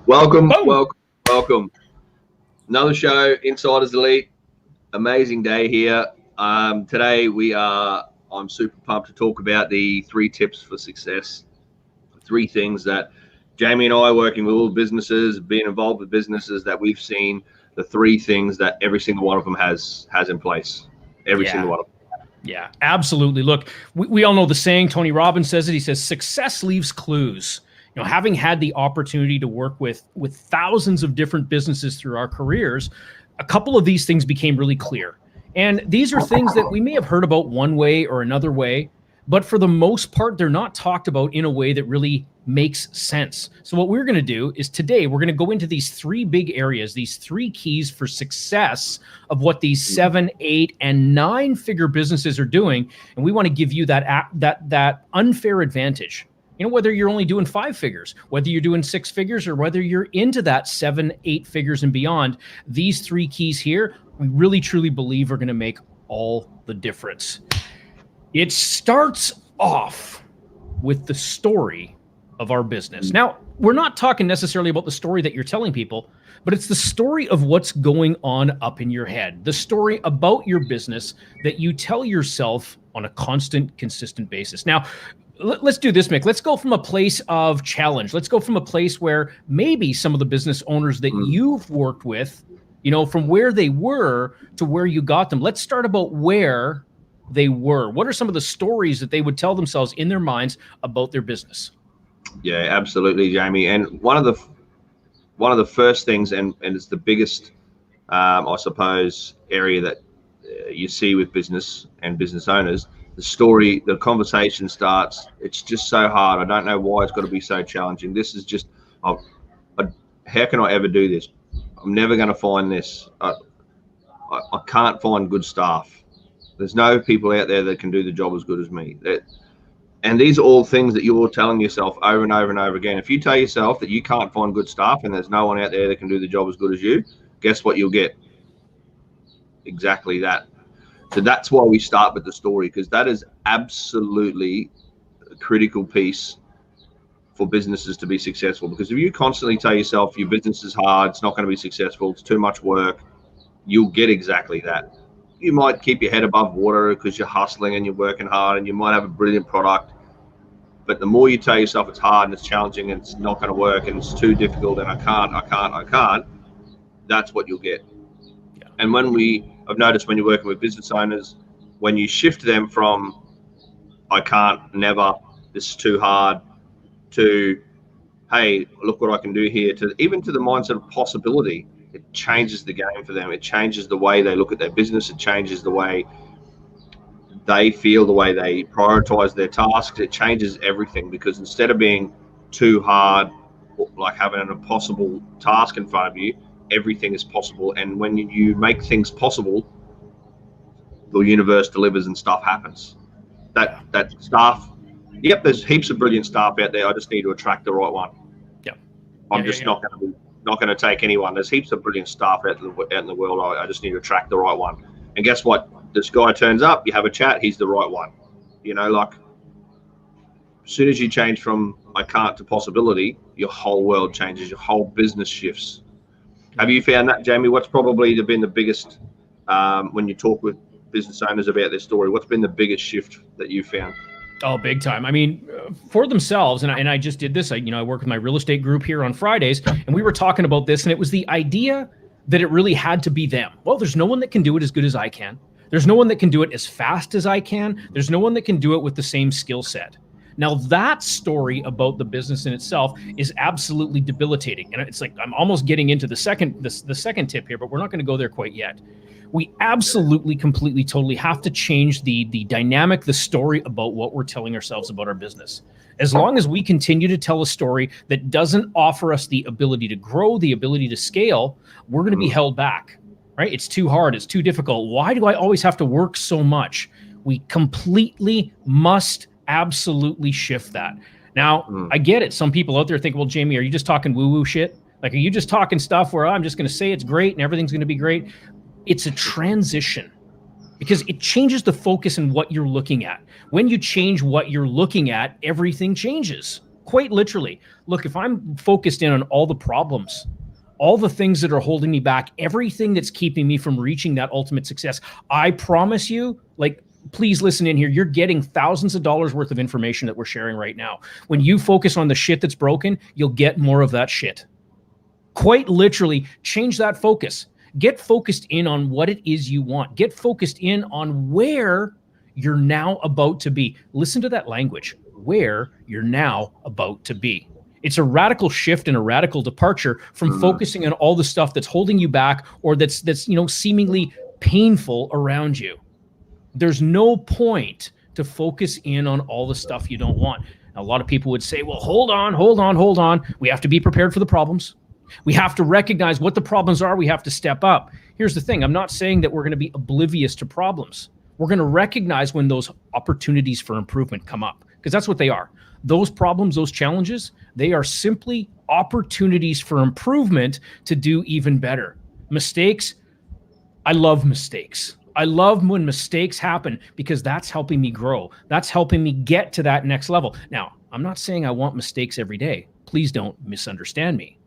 Welcome, Boom. welcome, welcome. Another show, Insiders Elite. Amazing day here. Today I'm super pumped to talk about the 3 tips for success. 3 things that Jamie and I, working with all businesses, being involved with businesses, that we've seen the 3 things that every single one of them has in place. Every single one of them. Yeah, absolutely. Look, we all know the saying. Tony Robbins says it. He says, success leaves clues. Having had the opportunity to work with thousands of different businesses through our careers, a couple of these things became really clear. And these are things that we may have heard about one way or another way, but for the most part, they're not talked about in a way that really makes sense. So what we're going to do is today, we're going to go into these 3 big areas, these 3 keys for success of what these 7, 8, and 9-figure businesses are doing. And we want to give you that unfair advantage. Whether you're only doing 5 figures, whether you're doing 6 figures, or whether you're into that 7, 8 figures and beyond, these 3 keys here, we really truly believe are going to make all the difference. It starts off with the story of our business. Now, we're not talking necessarily about the story that you're telling people, but it's the story of what's going on up in your head, the story about your business that you tell yourself on a constant, consistent basis. Now, let's do this, Mick. Let's go from a place of challenge. Let's go from a place where maybe some of the business owners that you've worked with, from where they were to where you got them. Let's start about where they were. What are some of the stories that they would tell themselves in their minds about their business? Yeah, absolutely, Jamie. And one of the first things, and it's the biggest, I suppose, area that you see with business and business owners. The conversation starts. It's just so hard. I don't know why it's got to be so challenging. This is just, how can I ever do this? I'm never going to find this. I can't find good staff. There's no people out there that can do the job as good as me. And these are all things that you're telling yourself over and over and over again. If you tell yourself that you can't find good staff and there's no one out there that can do the job as good as you, guess what you'll get? Exactly that. So that's why we start with the story, because that is absolutely a critical piece for businesses to be successful. Because if you constantly tell yourself your business is hard, it's not going to be successful, it's too much work, you'll get exactly that. You might keep your head above water because you're hustling and you're working hard and you might have a brilliant product. But the more you tell yourself it's hard and it's challenging and it's not going to work and it's too difficult and I can't, that's what you'll get. Yeah. And I've noticed when you're working with business owners, when you shift them from I can't, never, this is too hard, to hey, look what I can do here, to even to the mindset of possibility, it changes the game for them. It changes the way they look at their business. It changes the way they feel, the way they prioritize their tasks. It changes everything, because instead of being too hard, like having an impossible task in front of you, everything is possible. And when you make things possible, the universe delivers and stuff happens. That staff, yep, there's heaps of brilliant staff out there. I just need to attract the right one. Yeah, I'm not going to take anyone. There's heaps of brilliant staff out in the world. I just need to attract the right one. And guess what? This guy turns up, you have a chat, he's the right one. Like as soon as you change from I can't to possibility, your whole world changes, your whole business shifts. Have you found that, Jamie? What's probably been the biggest, when you talk with business owners about their story, what's been the biggest shift that you've found? Oh, big time. I mean, for themselves, and I just did this. I work with my real estate group here on Fridays, and we were talking about this, and it was the idea that it really had to be them. Well, there's no one that can do it as good as I can. There's no one that can do it as fast as I can. There's no one that can do it with the same skill set. Now, that story about the business in itself is absolutely debilitating. And it's like I'm almost getting into the second tip here, but we're not going to go there quite yet. We absolutely, completely, totally have to change the dynamic, the story about what we're telling ourselves about our business. As long as we continue to tell a story that doesn't offer us the ability to grow, the ability to scale, we're going to be held back, right? It's too hard. It's too difficult. Why do I always have to work so much? We completely must absolutely shift that. Now, I get it. Some people out there think, well, Jamie, are you just talking woo-woo shit? Like, are you just talking stuff where I'm just going to say it's great and everything's going to be great? It's a transition, because it changes the focus and what you're looking at. When you change what you're looking at, everything changes. Quite literally. Look, if I'm focused in on all the problems, all the things that are holding me back, everything that's keeping me from reaching that ultimate success, I promise you, like, please listen in here. You're getting thousands of dollars worth of information that we're sharing right now. When you focus on the shit that's broken, you'll get more of that shit. Quite literally, change that focus. Get focused in on what it is you want. Get focused in on where you're now about to be. Listen to that language, where you're now about to be. It's a radical shift and a radical departure from focusing on all the stuff that's holding you back or that's seemingly painful around you. There's no point to focus in on all the stuff you don't want. Now, a lot of people would say, well, hold on. We have to be prepared for the problems. We have to recognize what the problems are. We have to step up. Here's the thing. I'm not saying that we're going to be oblivious to problems. We're going to recognize when those opportunities for improvement come up, because that's what they are. Those problems, those challenges, they are simply opportunities for improvement to do even better. Mistakes, I love mistakes. I love when mistakes happen because that's helping me grow. That's helping me get to that next level. Now, I'm not saying I want mistakes every day. Please don't misunderstand me.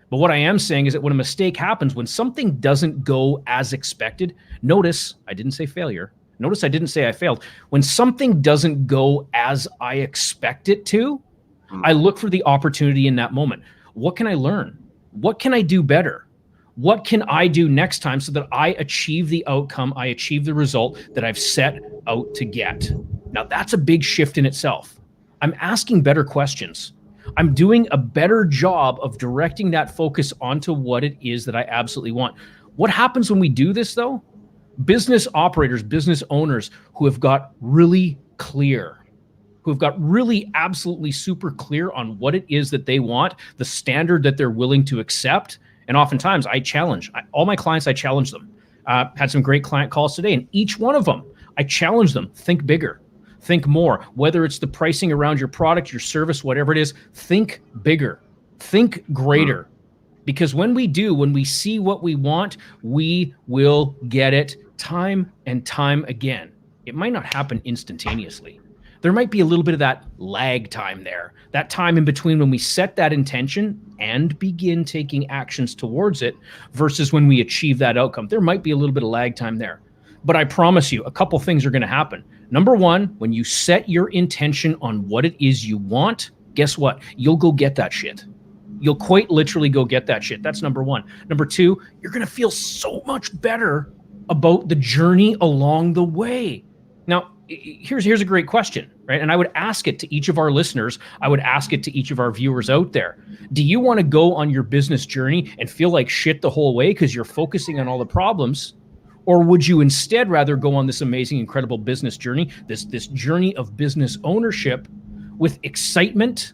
But what I am saying is that when a mistake happens, when something doesn't go as expected, notice I didn't say failure. Notice I didn't say I failed. When something doesn't go as I expect it to, I look for the opportunity in that moment. What can I learn? What can I do better? What can I do next time so that I achieve the outcome, I achieve the result that I've set out to get? Now, that's a big shift in itself. I'm asking better questions. I'm doing a better job of directing that focus onto what it is that I absolutely want. What happens when we do this, though? Business operators, business owners who have got really clear, who have got really absolutely super clear on what it is that they want, the standard that they're willing to accept. And oftentimes I challenge all my clients. I challenge them. Had some great client calls today, and each one of them, I challenge them, think bigger. Think more, whether it's the pricing around your product, your service, whatever it is, think bigger, think greater. Because when we see what we want, we will get it time and time again. It might not happen instantaneously. There might be a little bit of that lag time there, that time in between when we set that intention and begin taking actions towards it versus when we achieve that outcome. There might be a little bit of lag time there. But I promise you, a couple things are going to happen. Number one, when you set your intention on what it is you want, guess what? You'll go get that shit. You'll quite literally go get that shit. That's number one. Number two, you're going to feel so much better about the journey along the way. Now, here's a great question, right? And I would ask it to each of our listeners. I would ask it to each of our viewers out there. Do you want to go on your business journey and feel like shit the whole way because you're focusing on all the problems? Or would you instead rather go on this amazing, incredible business journey, this journey of business ownership with excitement,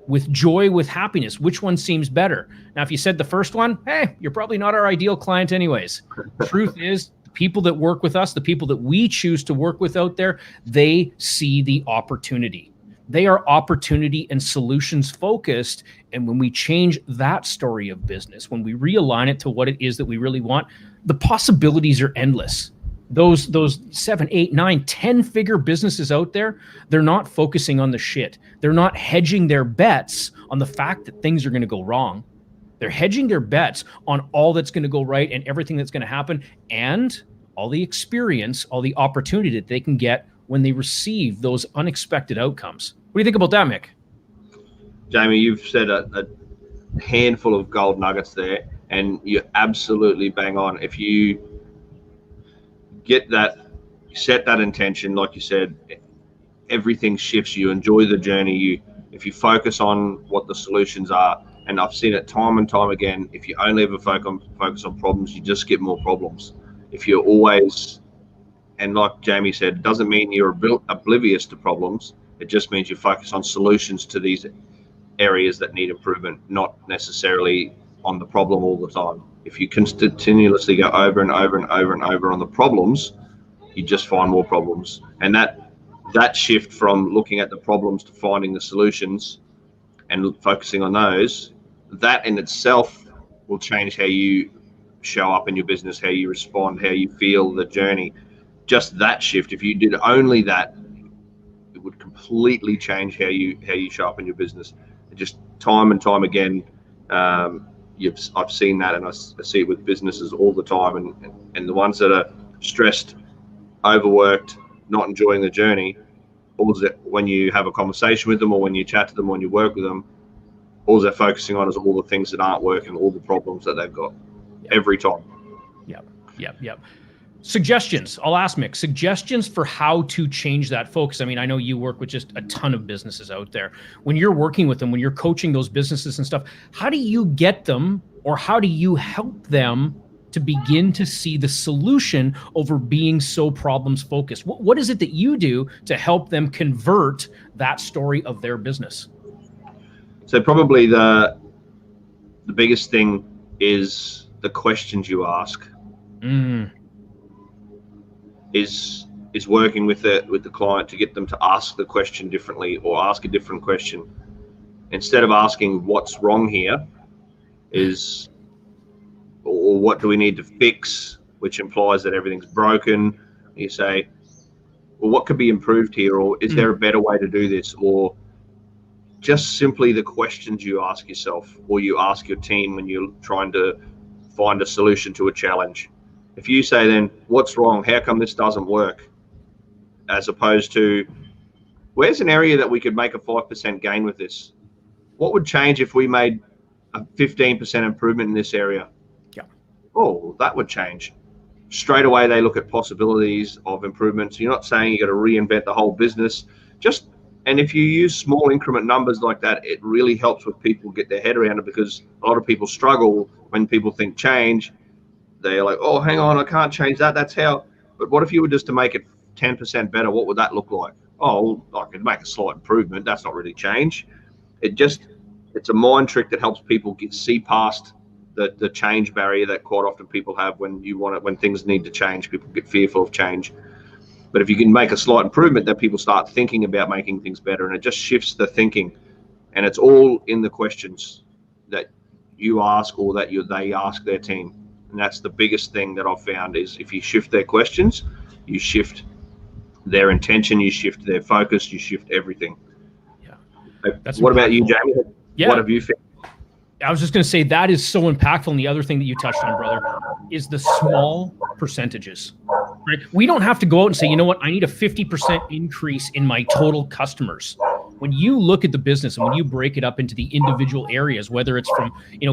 with joy, with happiness? Which one seems better? Now, if you said the first one, hey, you're probably not our ideal client anyways. Truth is, the people that work with us, the people that we choose to work with out there, they see the opportunity. They are opportunity and solutions focused. And when we change that story of business, when we realign it to what it is that we really want, the possibilities are endless. Those 7, 8, 9, 10-figure businesses out there, they're not focusing on the shit. They're not hedging their bets on the fact that things are going to go wrong. They're hedging their bets on all that's going to go right and everything that's going to happen and all the experience, all the opportunity that they can get when they receive those unexpected outcomes. What do you think about that, Mick? Jamie, you've said a handful of gold nuggets there, and you're absolutely bang on. If you get that, set that intention, like you said, everything shifts. You enjoy the journey. If you focus on what the solutions are, and I've seen it time and time again, if you only ever focus on problems, you just get more problems. If you're always, and like Jamie said, it doesn't mean you're oblivious to problems. It just means you focus on solutions to these areas that need improvement, not necessarily on the problem all the time. If you continuously go over and over and over and over on the problems, you just find more problems. And that shift from looking at the problems to finding the solutions and focusing on those, that in itself will change how you show up in your business, how you respond, how you feel the journey. Just that shift, if you did only that, it would completely completely change how you show up in your business. Just time and time again, I've seen that, and I see it with businesses all the time, and the ones that are stressed, overworked, not enjoying the journey, when you have a conversation with them, or when you chat to them, when you work with them, all they're focusing on is all the things that aren't working, all the problems that they've got. Every time. Yep. Suggestions. I'll ask Mick. Suggestions for how to change that focus. I mean, I know you work with just a ton of businesses out there. When you're working with them, when you're coaching those businesses and stuff, how do you get them, or how do you help them to begin to see the solution over being so problems focused? What is it that you do to help them convert that story of their business? So probably the biggest thing is the questions you ask. Is working with the client to get them to ask the question differently, or ask a different question. Instead of asking what's wrong here, or what do we need to fix, which implies that everything's broken. You say, well, what could be improved here, or is there a better way to do this, or just simply the questions you ask yourself, or you ask your team when you're trying to find a solution to a challenge. If you say then, what's wrong? How come this doesn't work? As opposed to, where's an area that we could make a 5% gain with this? What would change if we made a 15% improvement in this area? Yeah. Oh, that would change. Straight away, they look at possibilities of improvements. You're not saying you got to reinvent the whole business. And if you use small increment numbers like that, it really helps with people get their head around it, because a lot of people struggle when people think change. They're like, oh, hang on, I can't change that. That's how. But what if you were just to make it 10% better? What would that look like? Oh, I could make a slight improvement. That's not really change. It's a mind trick that helps people see past the change barrier that quite often people have when things need to change. People get fearful of change. But if you can make a slight improvement, then people start thinking about making things better, and it just shifts the thinking. And it's all in the questions that you ask, or that they ask their team. And that's the biggest thing that I've found, is if you shift their questions, you shift their intention, you shift their focus, you shift everything. Yeah. What about you, Jamie? Yeah. What have you found? I was just going to say that is so impactful. And the other thing that you touched on, brother, is the small percentages. Right? We don't have to go out and say, you know what, I need a 50% increase in my total customers. When you look at the business and when you break it up into the individual areas, whether it's from,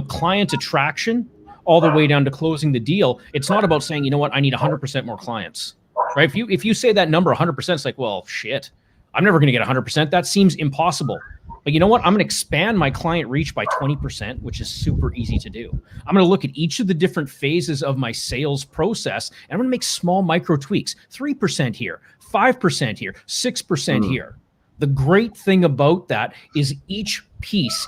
client attraction all the way down to closing the deal, it's not about saying, you know what, I need 100% more clients, right? If you say that number 100%, it's like, well, shit, I'm never going to get 100%. That seems impossible. But you know what? I'm going to expand my client reach by 20%, which is super easy to do. I'm going to look at each of the different phases of my sales process, and I'm going to make small micro tweaks, 3% here, 5% here, 6% here. The great thing about that is each piece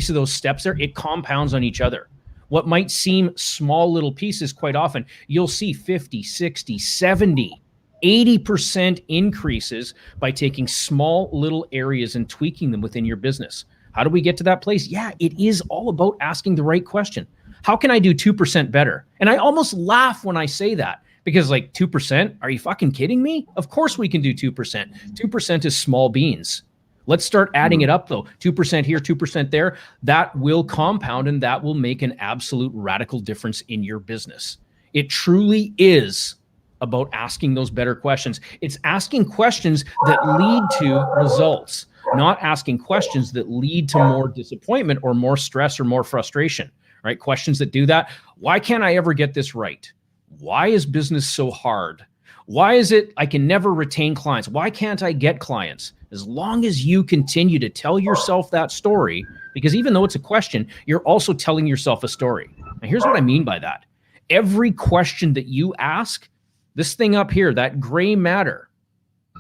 of those steps there, it compounds on each other. What might seem small little pieces, quite often, you'll see 50, 60, 70, 80% increases by taking small little areas and tweaking them within your business. How do we get to that place? Yeah, it is all about asking the right question. How can I do 2% better? And I almost laugh when I say that, because 2%, are you fucking kidding me? Of course we can do 2%. 2% is small beans. Let's start adding it up though. 2% here, 2% there. That will compound, and that will make an absolute radical difference in your business. It truly is about asking those better questions. It's asking questions that lead to results, not asking questions that lead to more disappointment or more stress or more frustration, right? Questions that do that. Why can't I ever get this right? Why is business so hard? Why is it I can never retain clients? Why can't I get clients? As long as you continue to tell yourself that story, because even though it's a question, you're also telling yourself a story. Now, here's what I mean by that. Every question that you ask, this thing up here, that gray matter,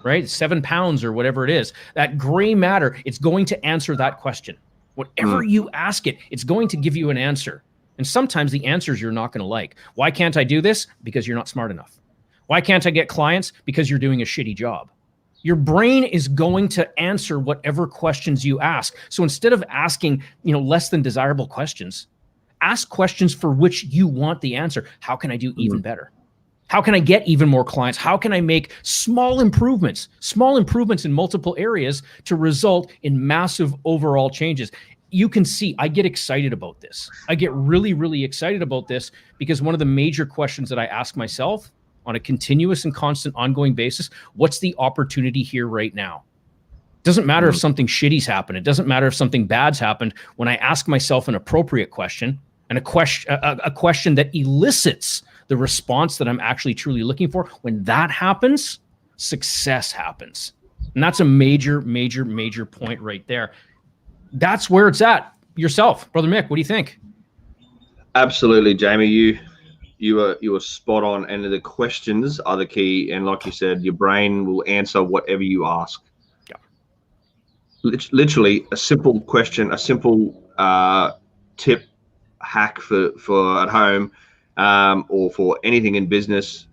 right? 7 pounds or whatever it is, that gray matter, it's going to answer that question. Whatever you ask it, it's going to give you an answer. And sometimes the answers you're not going to like. Why can't I do this? Because you're not smart enough. Why can't I get clients? Because you're doing a shitty job. Your brain is going to answer whatever questions you ask. So instead of asking, less than desirable questions, ask questions for which you want the answer. How can I do even better? How can I get even more clients? How can I make small improvements in multiple areas to result in massive overall changes? You can see I get excited about this. I get really, really excited about this because one of the major questions that I ask myself on a continuous and constant ongoing basis, what's the opportunity here right now? Doesn't matter if something shitty's happened. It doesn't matter if something bad's happened. When I ask myself an appropriate question and a question that elicits the response that I'm actually truly looking for, when that happens, success happens. And that's a major, major, major point right there. That's where it's at. Yourself, Brother Mick, what do you think? Absolutely, Jamie. You were spot on, and the questions are the key. And like you said, your brain will answer whatever you ask. Literally a simple question, a simple tip, hack for at home, or for anything in business,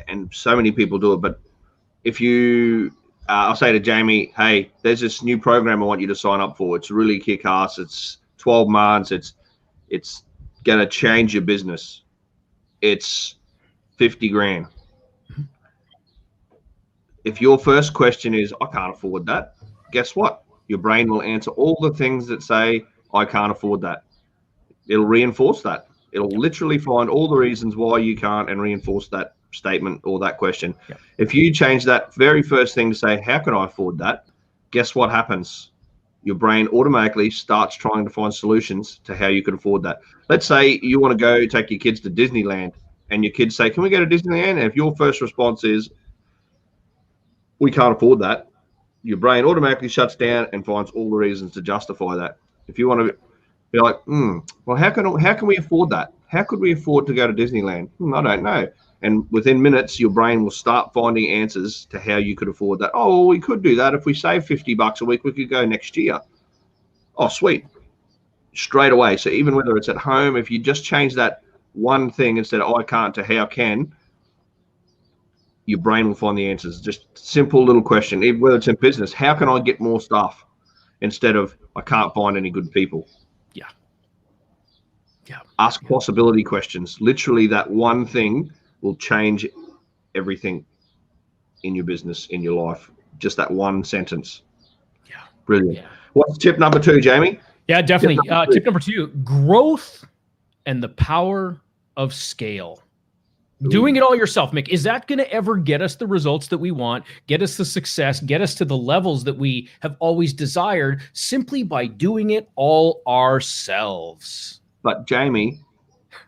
and so many people do it. But if you, I'll say to Jamie, hey, there's this new program I want you to sign up for. It's really kick-ass. It's 12 months. It's going to change your business. It's 50 grand. If your first question is, I can't afford that, guess what? Your brain will answer all the things that say, I can't afford that. It'll reinforce that. It'll literally find all the reasons why you can't and reinforce that statement or that question. Yep. If you change that very first thing to say, how can I afford that? Guess what happens? Your brain automatically starts trying to find solutions to how you can afford that. Let's say you want to go take your kids to Disneyland and your kids say, can we go to Disneyland? And if your first response is, we can't afford that, your brain automatically shuts down and finds all the reasons to justify that. If you want to be like, well, how can we afford that? How could we afford to go to Disneyland? I don't know. And within minutes, your brain will start finding answers to how you could afford that. Oh, well, we could do that. If we save $50 a week, we could go next year. Oh, sweet. Straight away. So even whether it's at home, if you just change that one thing instead of I can't to how can, your brain will find the answers. Just simple little question. Whether it's in business, how can I get more stuff instead of I can't find any good people? Yeah. Ask possibility questions. Literally that one thing will change everything in your business, in your life. Just that one sentence. Yeah. Brilliant. Yeah. What's tip number 2, Jamie? Yeah, definitely. Tip number 2, growth and the power of scale. Ooh. Doing it all yourself, Mick, is that going to ever get us the results that we want, get us the success, get us to the levels that we have always desired simply by doing it all ourselves? But Jamie,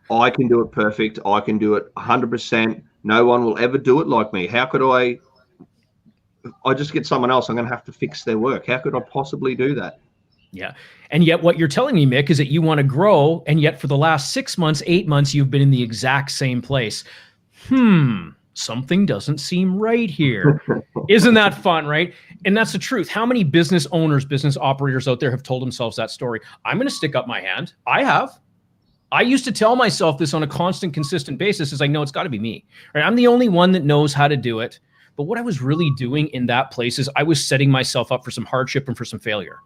I can do it perfect. I can do it 100%. No one will ever do it like me. How could I just get someone else? I'm going to have to fix their work. How could I possibly do that? Yeah. And yet what you're telling me, Mick, is that you want to grow. And yet for the last 6 months, 8 months, you've been in the exact same place. Something doesn't seem right here. Isn't that fun, right? And that's the truth. How many business owners, business operators out there have told themselves that story? I'm going to stick up my hand. I have. I used to tell myself this on a constant, consistent basis is like, no, it's got to be me. Right? I'm the only one that knows how to do it. But what I was really doing in that place is I was setting myself up for some hardship and for some failure.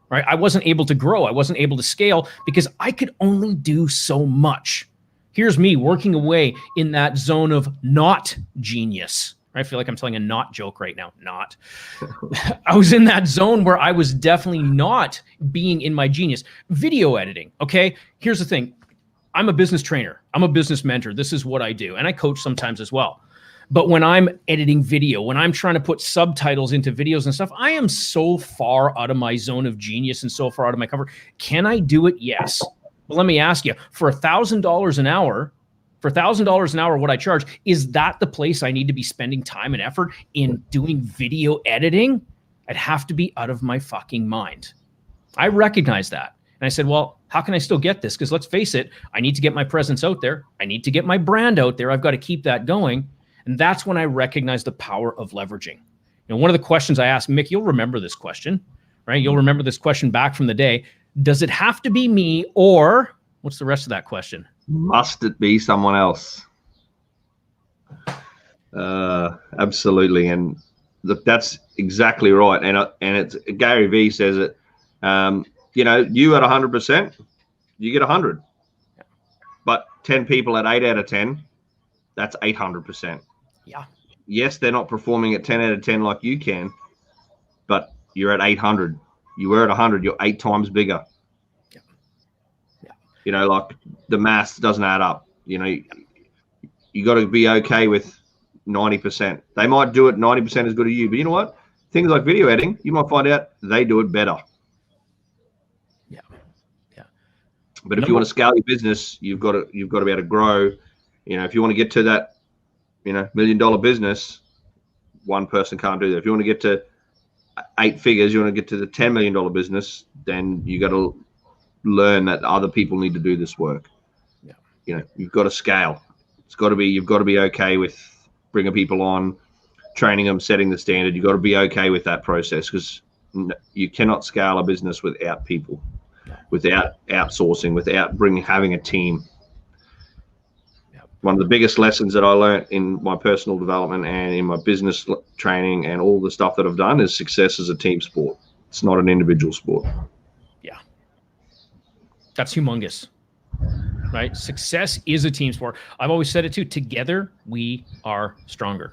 Right? I wasn't able to grow. I wasn't able to scale because I could only do so much. Here's me working away in that zone of not genius. I feel like I'm telling a not joke right now. Not. I was in that zone where I was definitely not being in my genius. Video editing. Okay. Here's the thing. I'm a business trainer. I'm a business mentor. This is what I do. And I coach sometimes as well. But when I'm editing video, when I'm trying to put subtitles into videos and stuff, I am so far out of my zone of genius and so far out of my comfort. Can I do it? Yes. But let me ask you, for $1,000 an hour, what I charge, is that the place I need to be spending time and effort in doing video editing? I'd have to be out of my fucking mind. I recognize that. And I said, well, how can I still get this? Because let's face it, I need to get my presence out there. I need to get my brand out there. I've got to keep that going. And that's when I recognize the power of leveraging. You know, one of the questions I asked, Mick, you'll remember this question, right? You'll remember this question back from the day. Does it have to be me, or what's the rest of that question? Must it be someone else? Absolutely. And look, that's exactly right. And it's Gary Vee says it, you know, you at 100%, you get 100, but 10 people at 8 out of 10, that's 800%. Yeah. Yes, they're not performing at 10 out of 10 like you can, but you're at 800. You were at 100. You're 8 times bigger. Yeah. Yeah. You know, like the math doesn't add up. You know, you got to be okay with 90%. They might do it 90% as good as you, but you know what? Things like video editing, you might find out they do it better. Yeah. Yeah. But if you want to scale your business, you've got to be able to grow. You know, if you want to get to that, you know, $1 million business, one person can't do that. If you want to get to 8 figures, you want to get to the $10 million business, then you got to learn that other people need to do this work. Yeah. You know, you've got to scale. You've got to be okay with bringing people on, training them, setting the standard. You've got to be okay with that process, because you cannot scale a business without people, without outsourcing, without having a team. One of the biggest lessons that I learned in my personal development and in my business training and all the stuff that I've done is success is a team sport. It's not an individual sport. Yeah. That's humongous, right? Success is a team sport. I've always said it too. Together, we are stronger.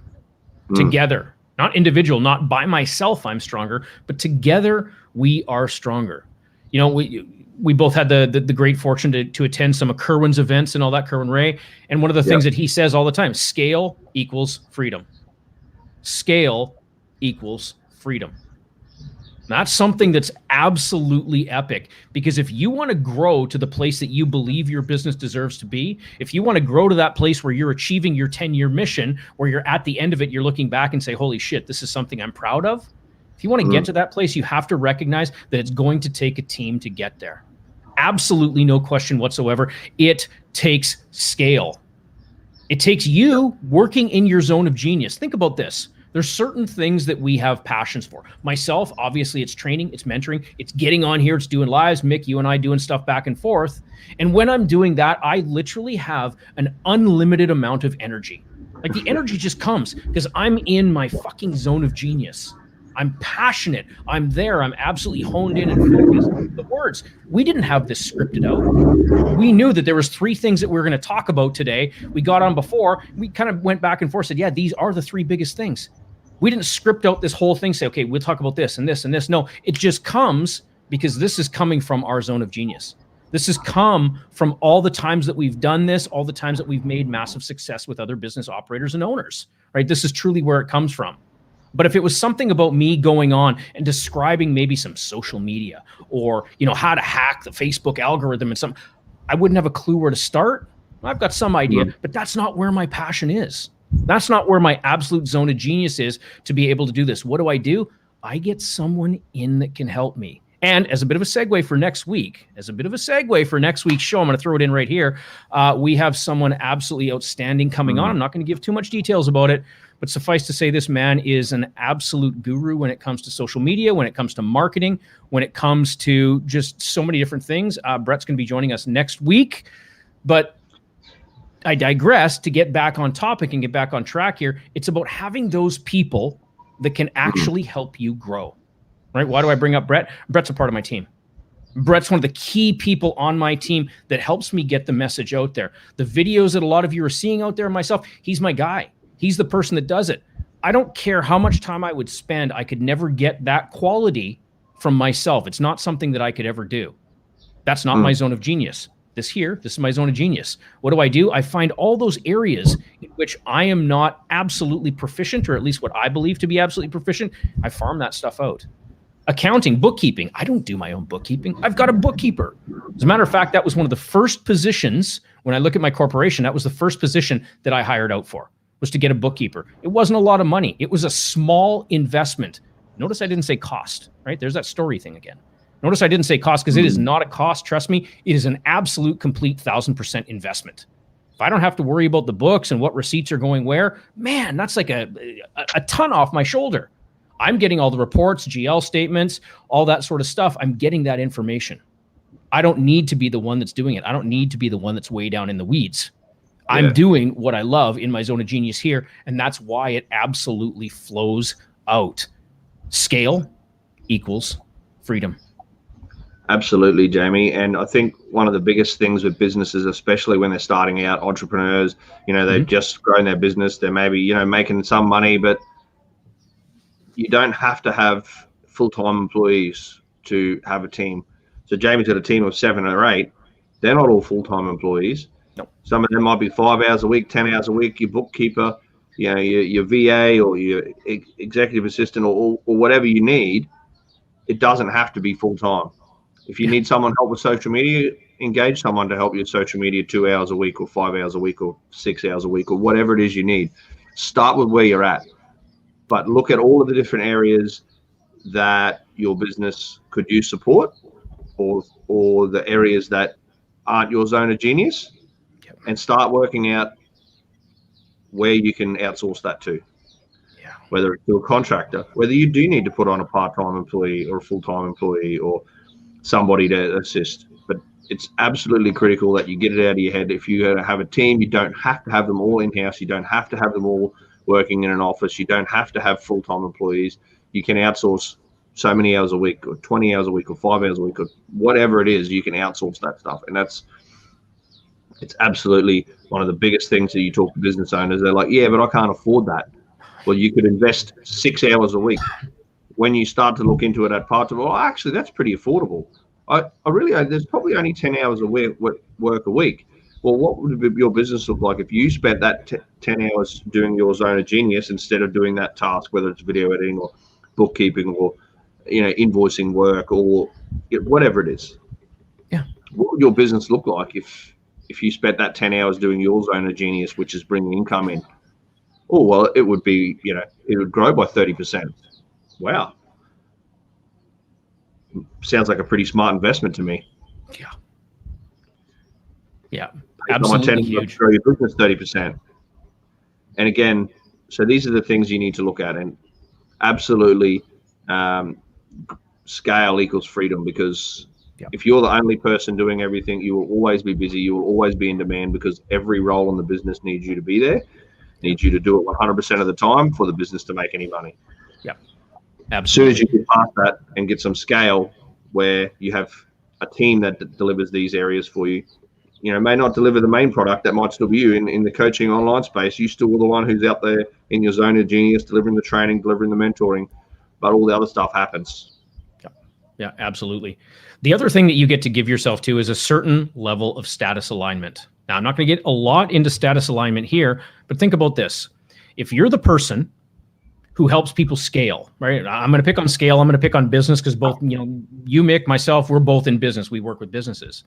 Together, not individual, not by myself, I'm stronger, but together we are stronger. You know, we both had the great fortune to attend some of Kerwin's events and all that, Kerwin Ray. And one of the things that he says all the time, scale equals freedom. Scale equals freedom. That's something that's absolutely epic, because if you want to grow to the place that you believe your business deserves to be, if you want to grow to that place where you're achieving your 10-year mission, where you're at the end of it, you're looking back and say, holy shit, this is something I'm proud of. If you want to get to that place, you have to recognize that it's going to take a team to get there. Absolutely no question whatsoever. It takes scale. It takes you working in your zone of genius. Think about this. There's certain things that we have passions for. Myself, obviously, it's training, it's mentoring, it's getting on here, it's doing lives. Mick, you and I doing stuff back and forth. And when I'm doing that, I literally have an unlimited amount of energy. Like the energy just comes because I'm in my fucking zone of genius. I'm passionate. I'm there. I'm absolutely honed in and focused. The words, we didn't have this scripted out. We knew that there was 3 things that we were going to talk about today. We got on before. We kind of went back and forth, said, yeah, these are the 3 biggest things. We didn't script out this whole thing, say, okay, we'll talk about this and this and this. No, it just comes because this is coming from our zone of genius. This has come from all the times that we've done this, all the times that we've made massive success with other business operators and owners, right? This is truly where it comes from. But if it was something about me going on and describing maybe some social media or, you know, how to hack the Facebook algorithm and something, I wouldn't have a clue where to start. I've got some idea, but that's not where my passion is. That's not where my absolute zone of genius is to be able to do this. What do? I get someone in that can help me. And as a bit of a segue for next week, show, I'm going to throw it in right here. We have someone absolutely outstanding coming on. I'm not going to give too much details about it, but suffice to say, this man is an absolute guru when it comes to social media, when it comes to marketing, when it comes to just so many different things. Brett's going to be joining us next week, but I digress. To get back on topic and get back on track here, it's about having those people that can actually help you grow, right? Why do I bring up Brett? Brett's a part of my team. Brett's one of the key people on my team that helps me get the message out there. The videos that a lot of you are seeing out there, myself, he's my guy. He's the person that does it. I don't care how much time I would spend. I could never get that quality from myself. It's not something that I could ever do. That's not my zone of genius. This is my zone of genius. What do? I find all those areas in which I am not absolutely proficient, or at least what I believe to be absolutely proficient. I farm that stuff out. Accounting, bookkeeping. I don't do my own bookkeeping. I've got a bookkeeper. As a matter of fact, that was one of the first positions when I look at my corporation. That was the first position that I hired out for, was to get a bookkeeper. It wasn't a lot of money. It was a small investment. Notice I didn't say cost, right? There's that story thing again. Notice I didn't say cost because it is not a cost. Trust me, it is an absolute, complete 1,000% investment. If I don't have to worry about the books and what receipts are going where, man, that's like a ton off my shoulder. I'm getting all the reports, GL statements, all that sort of stuff. I'm getting that information. I don't need to be the one that's doing it. I don't need to be the one that's way down in the weeds. I'm doing what I love in my zone of genius here, and that's why it absolutely flows out. Scale equals freedom. Absolutely, Jamie. And I think one of the biggest things with businesses, especially when they're starting out, entrepreneurs, they've just grown their business. They're maybe, making some money, but you don't have to have full-time employees to have a team. So Jamie's got a team of 7 or 8. They're not all full-time employees. Nope. Some of them might be 5 hours a week, 10 hours a week, your bookkeeper, your VA or your executive assistant or whatever you need. It doesn't have to be full-time. If you need someone to help with social media, engage someone to help you with social media 2 hours a week or 5 hours a week or 6 hours a week or whatever it is you need. Start with where you're at, but look at all of the different areas that your business could use support or the areas that aren't your zone of genius, and start working out where you can outsource that to. Whether it's to a contractor, whether you do need to put on a part-time employee or a full-time employee or somebody to assist. But it's absolutely critical that you get it out of your head. If you have a team, you don't have to have them all in-house. You don't have to have them all working in an office. You don't have to have full-time employees. You can outsource so many hours a week or 20 hours a week or 5 hours a week or whatever it is. You can outsource that stuff. And it's absolutely one of the biggest things that you talk to business owners. They're like, yeah, but I can't afford that. Well, you could invest 6 hours a week. When you start to look into it at part-time, well, actually, that's pretty affordable. There's probably only 10 hours of work a week. Well, what would your business look like if you spent that 10 hours doing your zone of genius instead of doing that task, whether it's video editing or bookkeeping or, invoicing work or whatever it is? Yeah. What would your business look like if you spent that 10 hours doing your zone of genius, which is bringing income in? Oh, well, it would be, it would grow by 30%. Wow. Sounds like a pretty smart investment to me. Yeah, absolutely huge. Grow your business 30%. And again, so these are the things you need to look at. And absolutely, scale equals freedom, because if you're the only person doing everything, you will always be busy. You will always be in demand because every role in the business needs you to be there, needs you to do it 100% of the time for the business to make any money. Yeah, absolutely. As soon as you get past that and get some scale where you have a team that delivers these areas for you, may not deliver the main product, that might still be you in the coaching online space. You still are the one who's out there in your zone of genius, delivering the training, delivering the mentoring, but all the other stuff happens. Yeah, absolutely. The other thing that you get to give yourself to is a certain level of status alignment. Now, I'm not going to get a lot into status alignment here, but think about this. If you're the person who helps people scale, right? I'm going to pick on scale. I'm going to pick on business because both, you, Mick, myself, we're both in business. We work with businesses.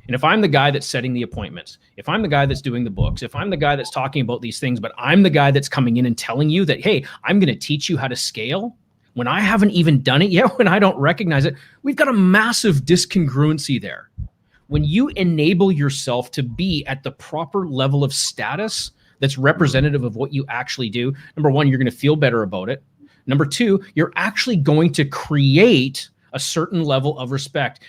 And if I'm the guy that's setting the appointments, if I'm the guy that's doing the books, if I'm the guy that's talking about these things, but I'm the guy that's coming in and telling you that, hey, I'm going to teach you how to scale, when I haven't even done it yet, when I don't recognize it, we've got a massive discongruency there. When you enable yourself to be at the proper level of status that's representative of what you actually do, number one, you're going to feel better about it. Number two, you're actually going to create a certain level of respect.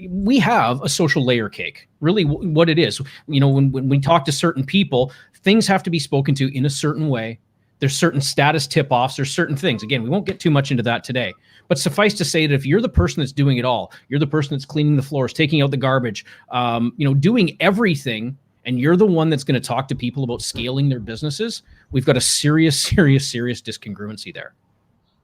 We have a social layer cake, really what it is. When we talk to certain people, things have to be spoken to in a certain way. There's certain status tip-offs. There's certain things. Again, we won't get too much into that today. But suffice to say that if you're the person that's doing it all, you're the person that's cleaning the floors, taking out the garbage, doing everything, and you're the one that's going to talk to people about scaling their businesses, we've got a serious discongruency there,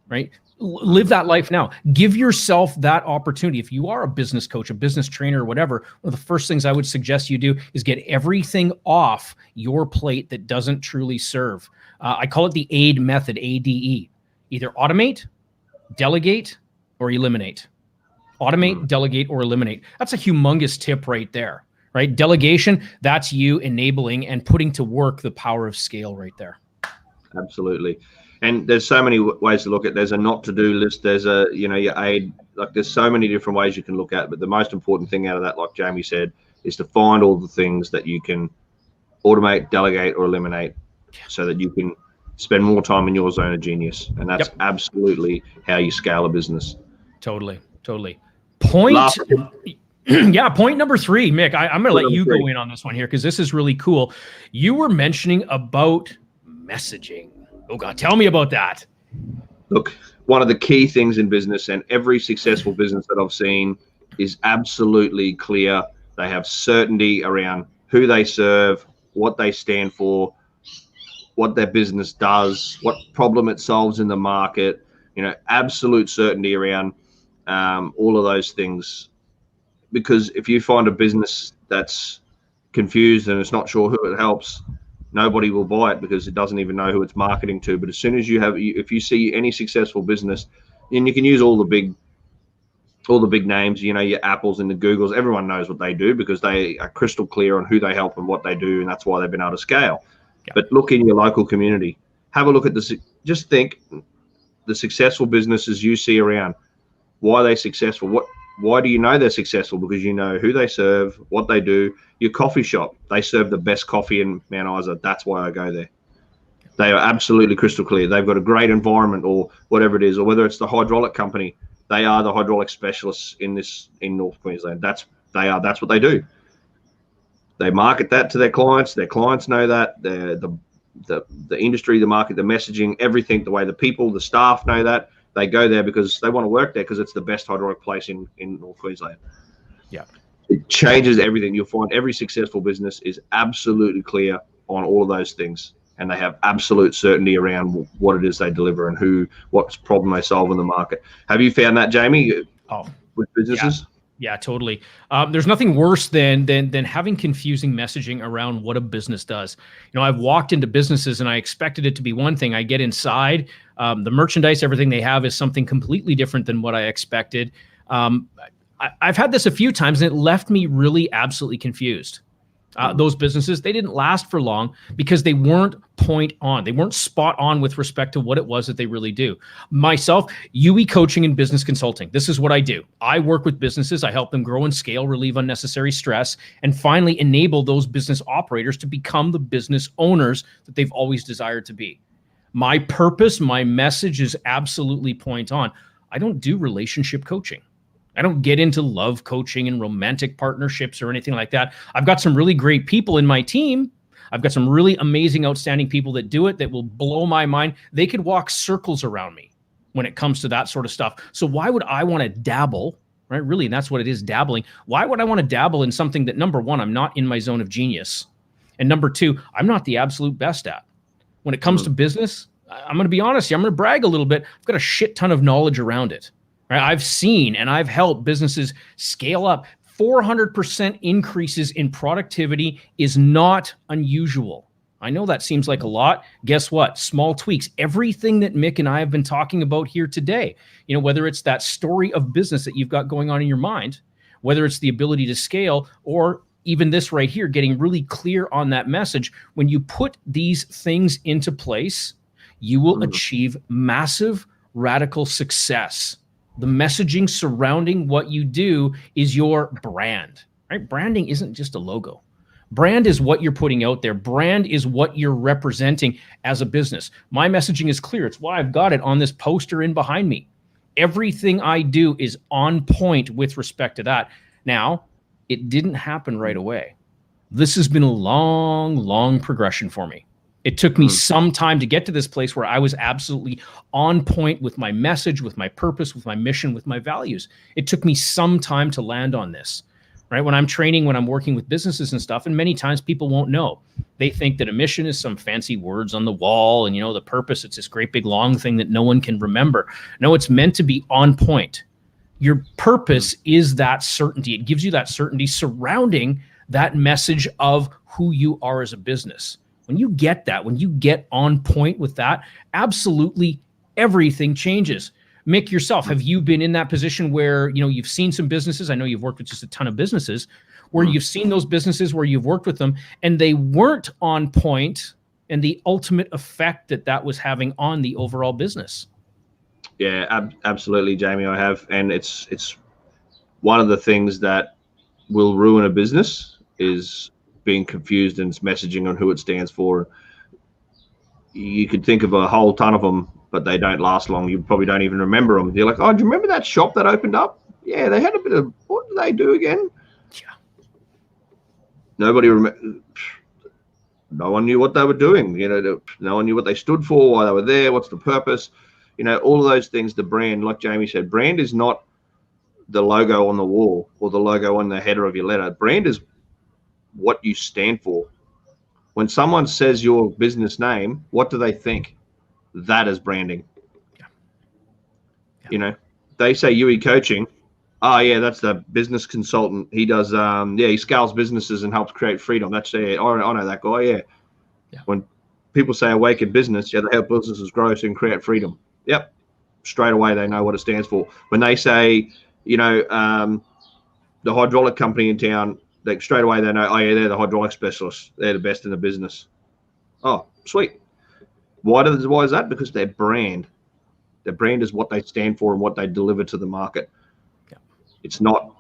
right? Live that life now. Give yourself that opportunity. If you are a business coach, a business trainer, or whatever, one of the first things I would suggest you do is get everything off your plate that doesn't truly serve. I call it the AIDE method, ADE. Either automate, delegate, or eliminate. Automate, delegate, or eliminate. That's a humongous tip right there, right? Delegation, that's you enabling and putting to work the power of scale right there. Absolutely. And there's so many ways to look at it. There's a not to do list. There's a, your AIDE, like there's so many different ways you can look at it. But the most important thing out of that, like Jamie said, is to find all the things that you can automate, delegate, or eliminate so that you can spend more time in your zone of genius. And that's absolutely how you scale a business. Totally. Point number 3, Mick, I'm going to let you go in on this one here because this is really cool. You were mentioning about messaging. Oh God, tell me about that. Look, one of the key things in business, and every successful business that I've seen is absolutely clear. They have certainty around who they serve, what they stand for, what their business does, what problem it solves in the market. Absolute certainty around all of those things. Because if you find a business that's confused and it's not sure who it helps, nobody will buy it because it doesn't even know who it's marketing to. But as soon as if you see any successful business, and you can use all the big names, your Apples and the Googles, everyone knows what they do because they are crystal clear on who they help and what they do, and that's why they've been able to scale. Yeah. But look in your local community, have a look at just think the successful businesses you see around. Why are they successful? Why do you know they're successful? Because you know who they serve, what they do. Your coffee shop, they serve the best coffee in Mount Isa. That's why I go there. They are absolutely crystal clear. They've got a great environment, or whatever it is, or whether it's the hydraulic company, they are the hydraulic specialists in North Queensland. That's what they do. They market that to their clients. Their clients know that. The industry, the market, the messaging, everything, the way the people, the staff know that. They go there because they want to work there because it's the best hydraulic place in North Queensland. Yeah. It changes everything. You'll find every successful business is absolutely clear on all of those things, and they have absolute certainty around what it is they deliver and what problem they solve in the market. Have you found that, Jamie, with businesses? Yeah. Yeah, totally. There's nothing worse than having confusing messaging around what a business does. I've walked into businesses and I expected it to be one thing. I get inside, the merchandise, everything they have is something completely different than what I expected. I've had this a few times and it left me really absolutely confused. Those businesses, they didn't last for long because they weren't point on. They weren't spot on with respect to what it was that they really do. Myself, UE Coaching and Business Consulting. This is what I do. I work with businesses. I help them grow and scale, relieve unnecessary stress, and finally enable those business operators to become the business owners that they've always desired to be. My purpose, my message is absolutely point on. I don't do relationship coaching. I don't get into love coaching and romantic partnerships or anything like that. I've got some really great people in my team. I've got some really amazing, outstanding people that do it that will blow my mind. They could walk circles around me when it comes to that sort of stuff. So why would I want to dabble, right? Really, and that's what it is, dabbling. Why would I want to dabble in something that, number one, I'm not in my zone of genius, and number two, I'm not the absolute best at? When it comes to business, I'm going to be honest here. I'm going to brag a little bit. I've got a shit ton of knowledge around it. Right? I've seen and I've helped businesses scale up. 400% increases in productivity is not unusual. I know that seems like a lot. Guess what? Small tweaks. Everything that Mick and I have been talking about here today, whether it's that story of business that you've got going on in your mind, whether it's the ability to scale, or even this right here, getting really clear on that message. When you put these things into place, you will achieve massive, radical success. The messaging surrounding what you do is your brand, right? Branding isn't just a logo. Brand is what you're putting out there. Brand is what you're representing as a business. My messaging is clear. It's why I've got it on this poster in behind me. Everything I do is on point with respect to that. Now, it didn't happen right away. This has been a long, long progression for me. It took me some time to get to this place where I was absolutely on point with my message, with my purpose, with my mission, with my values. It took me some time to land on this, right? When I'm training, when I'm working with businesses and stuff, and many times people won't know. They think that a mission is some fancy words on the wall, and the purpose, it's this great big long thing that no one can remember. No, it's meant to be on point. Your purpose is that certainty. It gives you that certainty surrounding that message of who you are as a business. When you get that, when you get on point with that, absolutely everything changes. Mick, yourself, have you been in that position where, you've seen some businesses? I know you've worked with just a ton of businesses where you've seen those businesses where you've worked with them and they weren't on point, and the ultimate effect that was having on the overall business. Yeah, absolutely, Jamie. I have, and it's one of the things that will ruin a business is being confused in its messaging on who it stands for. You could think of a whole ton of them, but they don't last long. You probably don't even remember them. You're like, oh, do you remember that shop that opened up? Yeah, they had a bit of, what did they do again? Yeah. Nobody remember. No one knew what they were doing. No one knew what they stood for, why they were there, what's the purpose. All of those things. The brand, like Jamie said, brand is not the logo on the wall or the logo on the header of your letter. Brand is what you stand for. When someone says your business name, what do they think? That is branding. Yeah. Yeah. You know, they say UE Coaching. Oh yeah, that's the business consultant. He does, he scales businesses and helps create freedom. That's it. I know that guy. Yeah. Yeah. When people say Awaken Business, they help businesses grow and create freedom. Yep. Straight away, they know what it stands for. When they say, the hydraulic company in town, like straight away they know, oh yeah, they're the hydraulic specialists. They're the best in the business. Oh, sweet. Why is that? Because their brand is what they stand for and what they deliver to the market. Yeah. It's not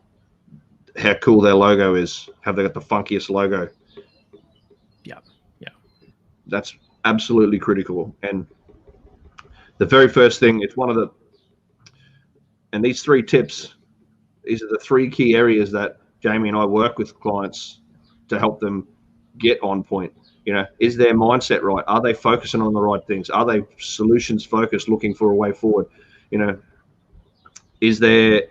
how cool their logo is. Have they got the funkiest logo? Yeah. Yeah. That's absolutely critical. And the very first thing, and these 3 tips, these are the 3 key areas that Jamie and I work with clients to help them get on point. Is their mindset right? Are they focusing on the right things? Are they solutions focused, looking for a way forward? Is their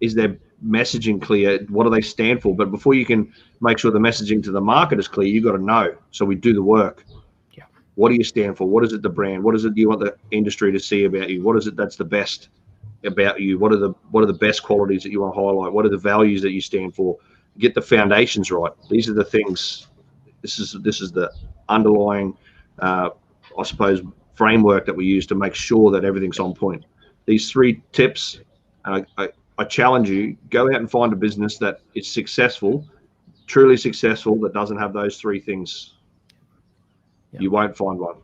messaging clear? What do they stand for? But before you can make sure the messaging to the market is clear, you got to know. So we do the work. Yeah. What do you stand for? What is it the brand? What is it you want the industry to see about you? What is it that's the best about you? What are the best qualities that you want to highlight? What are the values that you stand for? Get the foundations right. These are the things. This is the underlying, I suppose, framework that we use to make sure that everything's on point. These 3 tips, I challenge you, go out and find a business that is successful, truly successful, that doesn't have those 3 things. Yeah. You won't find one.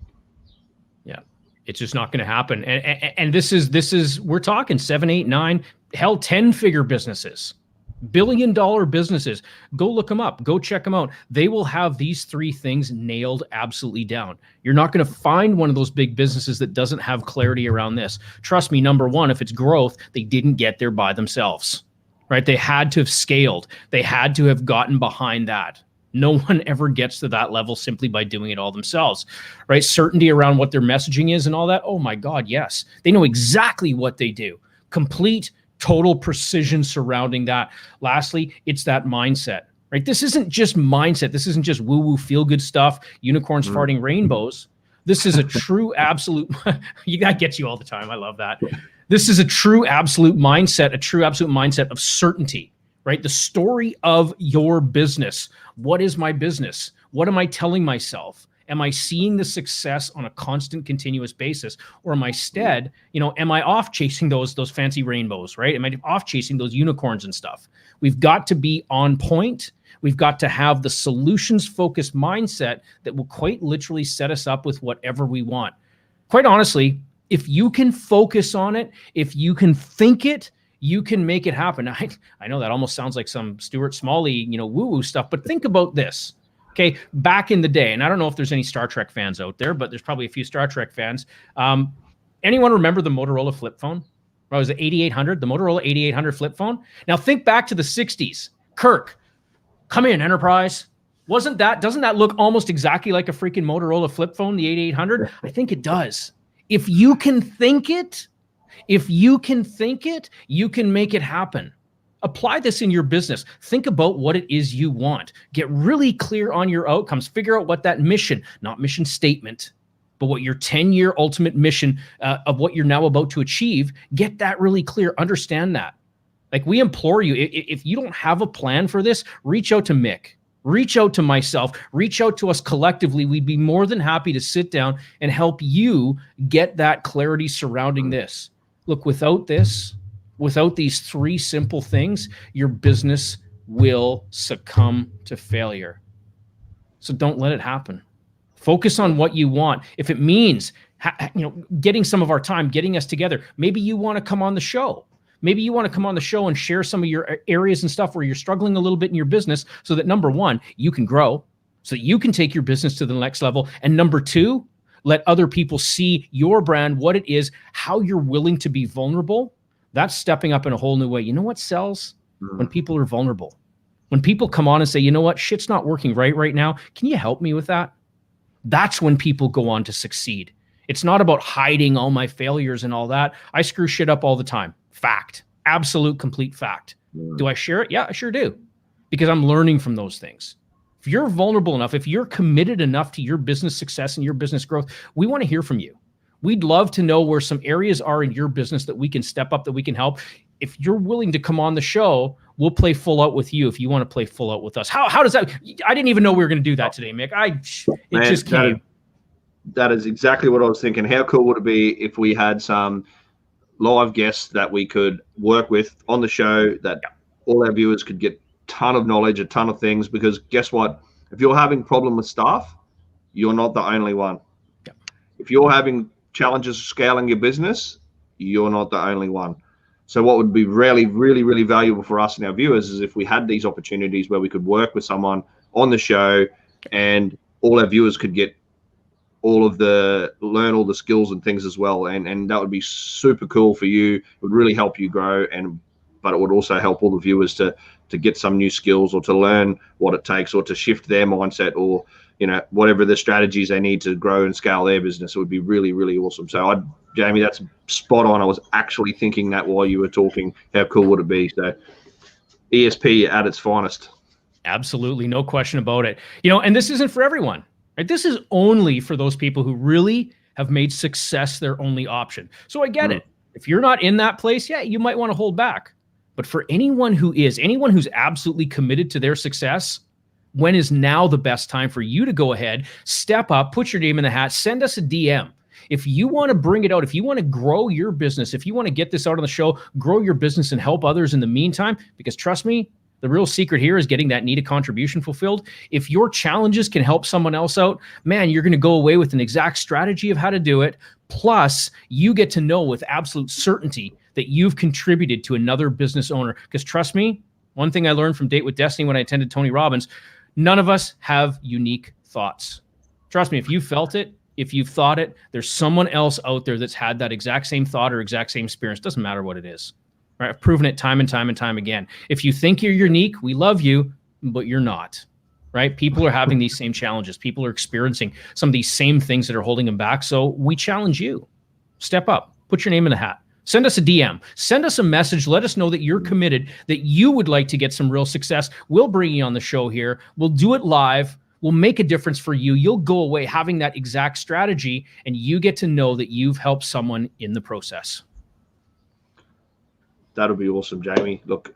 Yeah, it's just not going to happen. And this is we're talking 7, 8, 9, hell, 10-figure businesses. Billion-dollar businesses. Go look them up. Go check them out. They will have these 3 things nailed absolutely down. You're not going to find one of those big businesses that doesn't have clarity around this. Trust me, number one, if it's growth, they didn't get there by themselves, right? They had to have scaled. They had to have gotten behind that. No one ever gets to that level simply by doing it all themselves, right? Certainty around what their messaging is and all that. Oh my God, yes. They know exactly what they do. Complete total precision surrounding that. Lastly, it's that mindset, right? This isn't just mindset. This isn't just woo-woo feel-good stuff, unicorns farting rainbows. This is a true absolute, that gets you all the time. I love that. This is a true absolute mindset, of certainty, right? The story of your business. What is my business? What am I telling myself? Am I seeing the success on a constant, continuous basis? Or am I instead, am I off chasing those fancy rainbows, right? Am I off chasing those unicorns and stuff? We've got to be on point. We've got to have the solutions-focused mindset that will quite literally set us up with whatever we want. Quite honestly, if you can focus on it, if you can think it, you can make it happen. I know that almost sounds like some Stuart Smalley, woo-woo stuff, but think about this. Okay, back in the day, and I don't know if there's any Star Trek fans out there, but there's probably a few Star Trek fans. Anyone remember the Motorola flip phone? Or was it 8800? The Motorola 8800 flip phone? Now think back to the 60s. Kirk, come in, Enterprise. Doesn't that look almost exactly like a freaking Motorola flip phone, the 8800? I think it does. If you can think it, you can make it happen. Apply this in your business. Think about what it is you want. Get really clear on your outcomes. Figure out what that mission, not mission statement, but what your 10-year ultimate mission of what you're now about to achieve, get that really clear. Understand that. Like, we implore you, if you don't have a plan for this, reach out to Mick. Reach out to myself. Reach out to us collectively. We'd be more than happy to sit down and help you get that clarity surrounding this. Look, without these 3 simple things, your business will succumb to failure. So don't let it happen. Focus on what you want. If it means, getting some of our time, getting us together, maybe you want to come on the show. Maybe you want to come on the show and share some of your areas and stuff where you're struggling a little bit in your business so that, number one, you can grow, so that you can take your business to the next level. And number 2, let other people see your brand, what it is, how you're willing to be vulnerable. That's stepping up in a whole new way. You know what sells? When people are vulnerable. When people come on and say, you know what, shit's not working right now. Can you help me with that? That's when people go on to succeed. It's not about hiding all my failures and all that. I screw shit up all the time. Fact. Absolute complete fact. Do I share it? Yeah, I sure do. Because I'm learning from those things. If you're vulnerable enough, if you're committed enough to your business success and your business growth, we want to hear from you. We'd love to know where some areas are in your business that we can step up, that we can help. If you're willing to come on the show, we'll play full out with you if you want to play full out with us. How does that? I didn't even know we were going to do that today, Mick. It just came. That is exactly what I was thinking. How cool would it be if we had some live guests that we could work with on the show, that all our viewers could get a ton of knowledge, a ton of things, because guess what? If you're having problem with staff, you're not the only one. Yeah. If you're having challenges scaling your business, you're not the only one. So what would be really, really, really valuable for us and our viewers is if we had these opportunities where we could work with someone on the show and all our viewers could get learn all the skills and things as well. And that would be super cool for you. It would really help you grow, but it would also help all the viewers to get some new skills, or to learn what it takes, or to shift their mindset, or, you know, whatever the strategies they need to grow and scale their business. It would be really, really awesome. So Jamie, that's spot on. I was actually thinking that while you were talking. How cool would it be? So ESP at its finest. Absolutely. No question about it. You know, and this isn't for everyone. Right? This is only for those people who really have made success their only option. So I get it. If you're not in that place, yeah, you might want to hold back. But for anyone who's absolutely committed to their success, when is now the best time for you to go ahead, step up, put your name in the hat, send us a DM. If you want to bring it out, if you want to grow your business, if you want to get this out on the show, grow your business and help others in the meantime, because trust me, the real secret here is getting that needed contribution fulfilled. If your challenges can help someone else out, man, you're going to go away with an exact strategy of how to do it. Plus, you get to know with absolute certainty that you've contributed to another business owner. Because trust me, one thing I learned from Date with Destiny when I attended Tony Robbins, none of us have unique thoughts. Trust me, if you felt it, if you've thought it, there's someone else out there that's had that exact same thought or exact same experience. Doesn't matter what it is. Right? I've proven it time and time and time again. If you think you're unique, we love you, but you're not. Right? People are having these same challenges. People are experiencing some of these same things that are holding them back. So we challenge you. Step up. Put your name in the hat. Send us a DM. Send us a message. Let us know that you're committed, that you would like to get some real success. We'll bring you on the show here. We'll do it live. We'll make a difference for you. You'll go away having that exact strategy, and you get to know that you've helped someone in the process. That'll be awesome, Jamie. Look,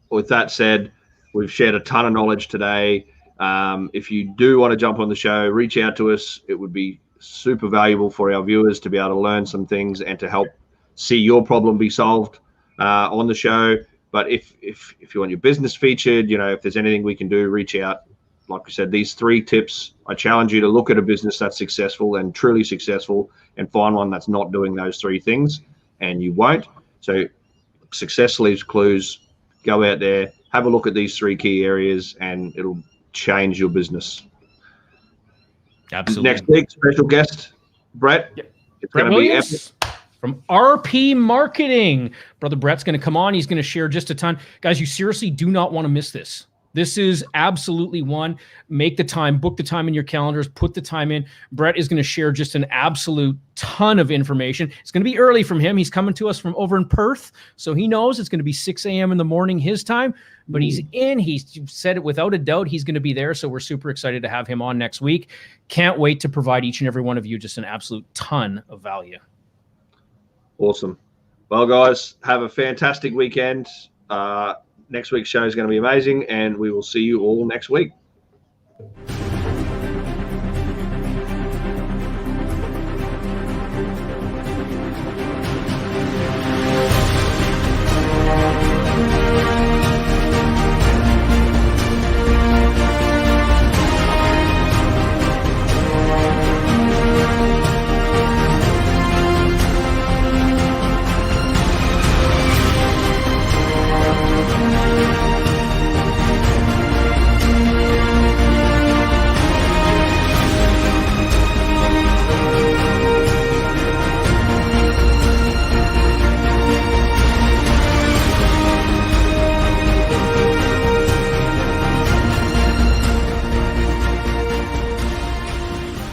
with that said, we've shared a ton of knowledge today. If you do want to jump on the show, reach out to us. It would be super valuable for our viewers to be able to learn some things and to help see your problem be solved on the show. But if you want your business featured, you know, if there's anything we can do, reach out. Like I said, these 3 tips, I challenge you to look at a business that's successful and truly successful and find one that's not doing those 3 things, and you won't. So success leaves clues. Go out there, have a look at these 3 key areas, and it'll change your business. Absolutely. Next week, special guest, Brett. Yep. It's Brett going to be Williams epic. From RP Marketing. Brother Brett's going to come on. He's going to share just a ton. Guys, you seriously do not want to miss this. This is absolutely one. Make the time, book the time in your calendars, put the time in. Brett is going to share just an absolute ton of information. It's going to be early from him. He's coming to us from over in Perth, so he knows it's going to be 6 a.m. in the morning his time, but he's in. He's said it without a doubt. He's going to be there, so we're super excited to have him on next week. Can't wait to provide each and every one of you just an absolute ton of value. Awesome. Well, guys, have a fantastic weekend. Next week's show is going to be amazing, and we will see you all next week.